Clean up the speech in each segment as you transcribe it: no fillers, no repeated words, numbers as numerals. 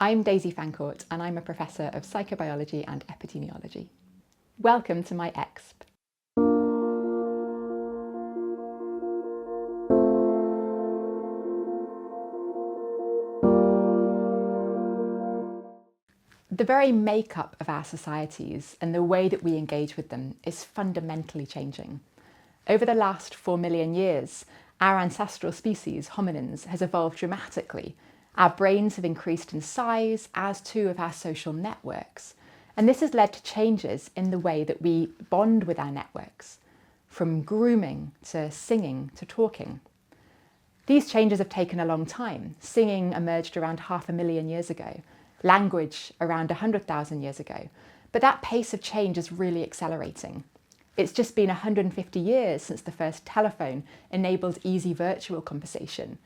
I'm Daisy Fancourt and I'm a Professor of Psychobiology and Epidemiology. Welcome to my exp. The very makeup of our societies and the way that we engage with them is fundamentally changing. Over the last 4 million years, our ancestral species, hominins, has evolved dramatically. Our brains have increased in size, as too have our social networks. And this has led to changes in the way that we bond with our networks, from grooming to singing to talking. These changes have taken a long time. Singing emerged around 500,000 years ago. Language around 100,000 years ago, but that pace of change is really accelerating. It's just been 150 years since the first telephone enabled easy virtual conversation,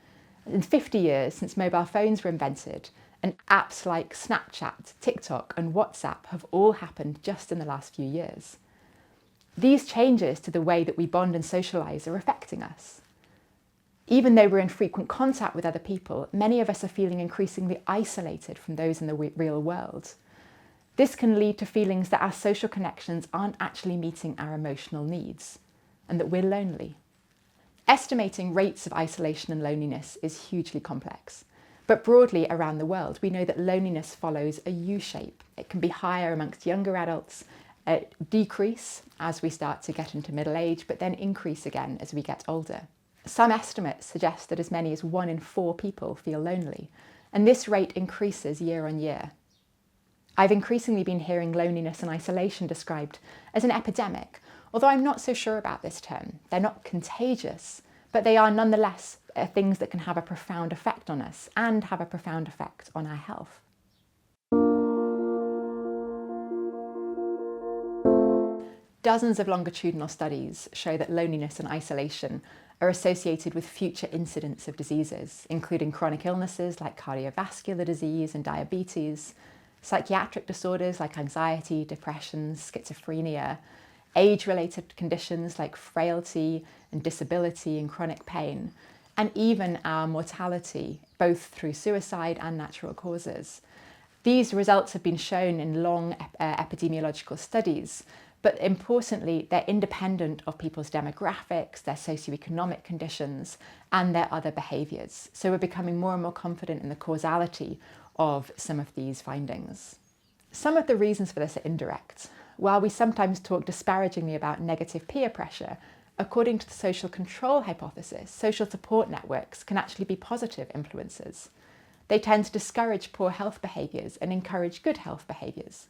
and 50 years since mobile phones were invented, and apps like Snapchat, TikTok and WhatsApp have all happened just in the last few years. These changes to the way that we bond and socialise are affecting us. Even though we're in frequent contact with other people, many of us are feeling increasingly isolated from those in the real world. This can lead to feelings that our social connections aren't actually meeting our emotional needs, and that we're lonely. Estimating rates of isolation and loneliness is hugely complex, but broadly around the world, we know that loneliness follows a U-shape. It can be higher amongst younger adults, decrease as we start to get into middle age, but then increase again as we get older. Some estimates suggest that as many as 1 in 4 people feel lonely, and this rate increases year on year. I've increasingly been hearing loneliness and isolation described as an epidemic, although I'm not so sure about this term. They're not contagious, but they are nonetheless things that can have a profound effect on us and have a profound effect on our health. Dozens of longitudinal studies show that loneliness and isolation are associated with future incidents of diseases, including chronic illnesses like cardiovascular disease and diabetes, psychiatric disorders like anxiety, depression, schizophrenia, age-related conditions like frailty and disability and chronic pain, and even our mortality, both through suicide and natural causes. These results have been shown in long epidemiological studies, but importantly, they're independent of people's demographics, their socioeconomic conditions, and their other behaviours. So we're becoming more and more confident in the causality of some of these findings. Some of the reasons for this are indirect. While we sometimes talk disparagingly about negative peer pressure, according to the social control hypothesis, social support networks can actually be positive influences. They tend to discourage poor health behaviours and encourage good health behaviours.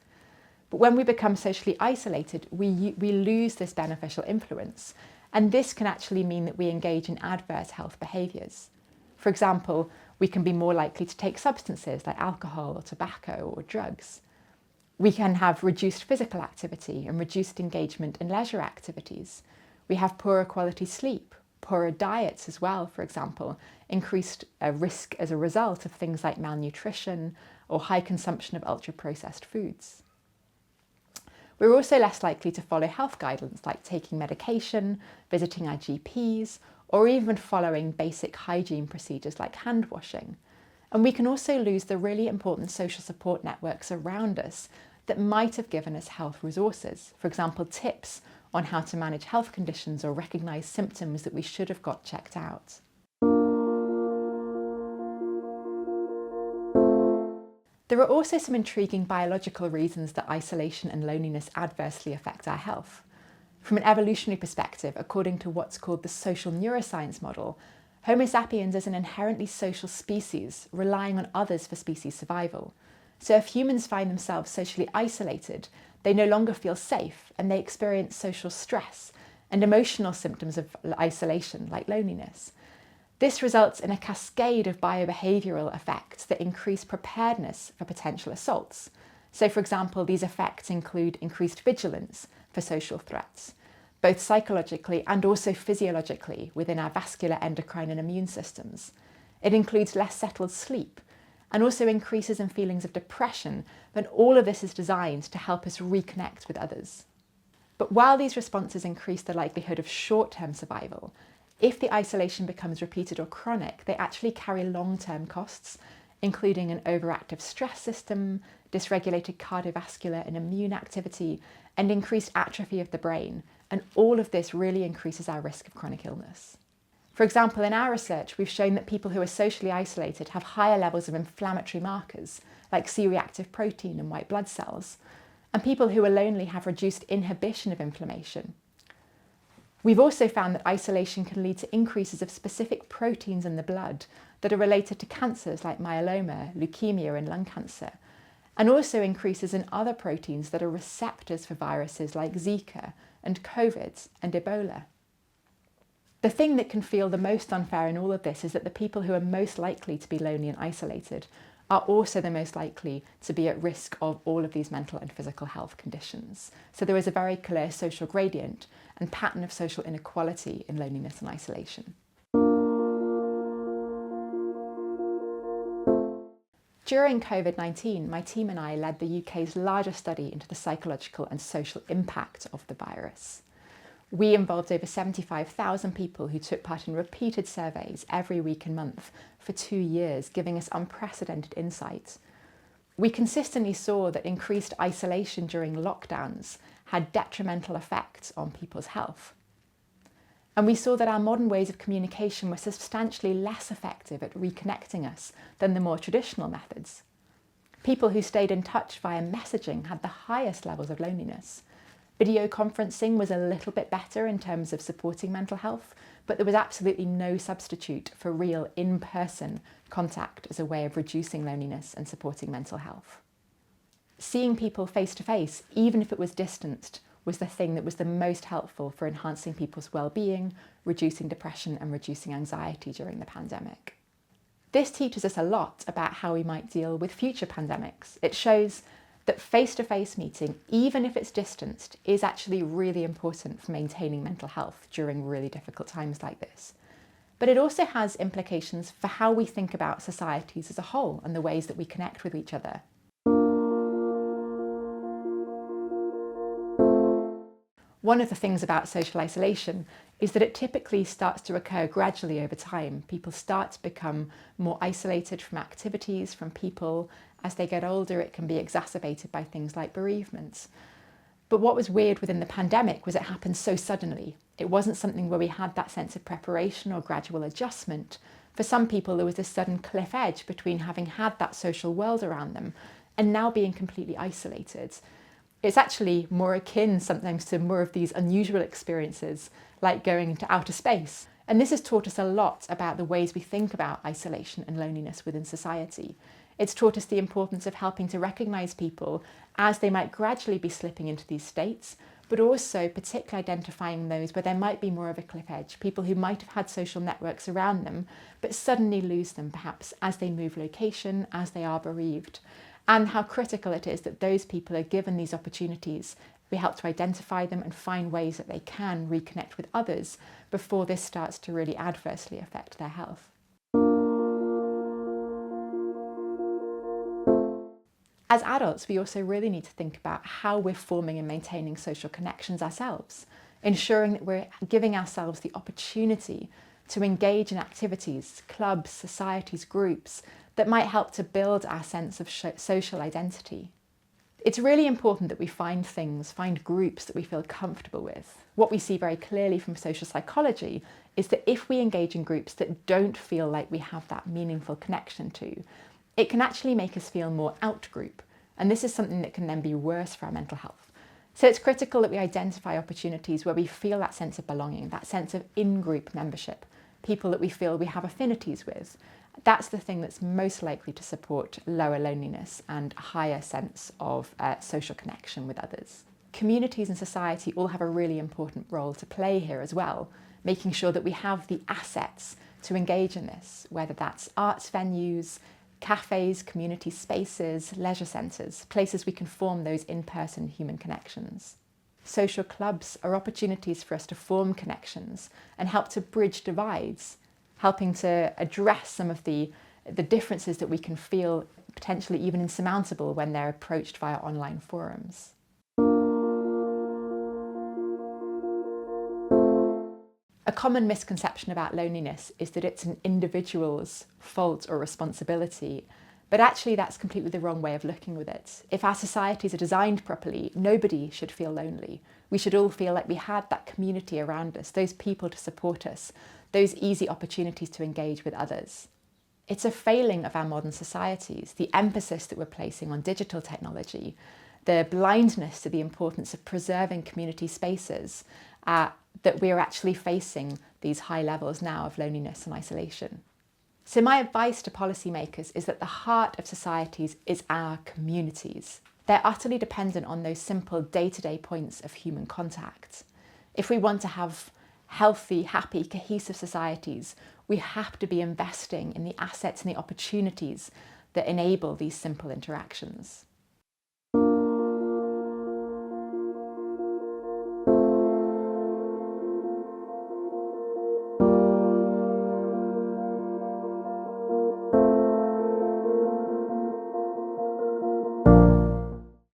But when we become socially isolated, we lose this beneficial influence. And this can actually mean that we engage in adverse health behaviours. For example, we can be more likely to take substances like alcohol or tobacco or drugs. We can have reduced physical activity and reduced engagement in leisure activities. We have poorer quality sleep, poorer diets as well, for example, increased risk as a result of things like malnutrition or high consumption of ultra-processed foods. We're also less likely to follow health guidelines like taking medication, visiting our GPs, or even following basic hygiene procedures like hand washing. And we can also lose the really important social support networks around us that might have given us health resources. For example, tips on how to manage health conditions or recognise symptoms that we should have got checked out. There are also some intriguing biological reasons that isolation and loneliness adversely affect our health. From an evolutionary perspective, according to what's called the social neuroscience model, Homo sapiens is an inherently social species, relying on others for species survival. So if humans find themselves socially isolated, they no longer feel safe and they experience social stress and emotional symptoms of isolation, like loneliness. This results in a cascade of biobehavioural effects that increase preparedness for potential assaults. So, for example, these effects include increased vigilance for social threats, both psychologically and also physiologically within our vascular, endocrine and immune systems. It includes less settled sleep and also increases in feelings of depression, but all of this is designed to help us reconnect with others. But while these responses increase the likelihood of short-term survival, if the isolation becomes repeated or chronic, they actually carry long-term costs, including an overactive stress system, dysregulated cardiovascular and immune activity, and increased atrophy of the brain. And all of this really increases our risk of chronic illness. For example, in our research, we've shown that people who are socially isolated have higher levels of inflammatory markers, like C-reactive protein and white blood cells, and people who are lonely have reduced inhibition of inflammation. We've also found that isolation can lead to increases of specific proteins in the blood that are related to cancers like myeloma, leukemia, and lung cancer, and also increases in other proteins that are receptors for viruses like Zika and COVID and Ebola. The thing that can feel the most unfair in all of this is that the people who are most likely to be lonely and isolated are also the most likely to be at risk of all of these mental and physical health conditions. So there is a very clear social gradient and pattern of social inequality in loneliness and isolation. During COVID-19, my team and I led the UK's largest study into the psychological and social impact of the virus. We involved over 75,000 people who took part in repeated surveys every week and month for 2 years, giving us unprecedented insight. We consistently saw that increased isolation during lockdowns had detrimental effects on people's health. And we saw that our modern ways of communication were substantially less effective at reconnecting us than the more traditional methods. People who stayed in touch via messaging had the highest levels of loneliness. Video conferencing was a little bit better in terms of supporting mental health, but there was absolutely no substitute for real in-person contact as a way of reducing loneliness and supporting mental health. Seeing people face to face, even if it was distanced, was the thing that was the most helpful for enhancing people's well-being, reducing depression and reducing anxiety during the pandemic. This teaches us a lot about how we might deal with future pandemics. It shows that face-to-face meeting, even if it's distanced, is actually really important for maintaining mental health during really difficult times like this. But it also has implications for how we think about societies as a whole and the ways that we connect with each other. One of the things about social isolation is that it typically starts to occur gradually over time. People start to become more isolated from activities, from people. As they get older, it can be exacerbated by things like bereavements. But what was weird within the pandemic was it happened so suddenly. It wasn't something where we had that sense of preparation or gradual adjustment. For some people, there was this sudden cliff edge between having had that social world around them and now being completely isolated. It's actually more akin sometimes to more of these unusual experiences, like going into outer space. And this has taught us a lot about the ways we think about isolation and loneliness within society. It's taught us the importance of helping to recognise people as they might gradually be slipping into these states, but also particularly identifying those where there might be more of a cliff edge, people who might have had social networks around them, but suddenly lose them perhaps as they move location, as they are bereaved, and how critical it is that those people are given these opportunities. We help to identify them and find ways that they can reconnect with others before this starts to really adversely affect their health. As adults, we also really need to think about how we're forming and maintaining social connections ourselves, ensuring that we're giving ourselves the opportunity to engage in activities, clubs, societies, groups that might help to build our sense of social identity. It's really important that we find groups that we feel comfortable with. What we see very clearly from social psychology is that if we engage in groups that don't feel like we have that meaningful connection to, it can actually make us feel more out-group, and this is something that can then be worse for our mental health. So it's critical that we identify opportunities where we feel that sense of belonging, that sense of in-group membership, people that we feel we have affinities with. That's the thing that's most likely to support lower loneliness and a higher sense of social connection with others. Communities and society all have a really important role to play here as well, making sure that we have the assets to engage in this, whether that's arts venues, cafes, community spaces, leisure centres, places we can form those in-person human connections. Social clubs are opportunities for us to form connections and help to bridge divides, helping to address some of the differences that we can feel potentially even insurmountable when they're approached via online forums. A common misconception about loneliness is that it's an individual's fault or responsibility, But actually, that's completely the wrong way of looking at it. If our societies are designed properly, nobody should feel lonely. We should all feel like we had that community around us, those people to support us, those easy opportunities to engage with others. It's a failing of our modern societies, the emphasis that we're placing on digital technology, the blindness to the importance of preserving community spaces, that we are actually facing these high levels now of loneliness and isolation. So my advice to policymakers is that the heart of societies is our communities. They're utterly dependent on those simple day-to-day points of human contact. If we want to have healthy, happy, cohesive societies, we have to be investing in the assets and the opportunities that enable these simple interactions.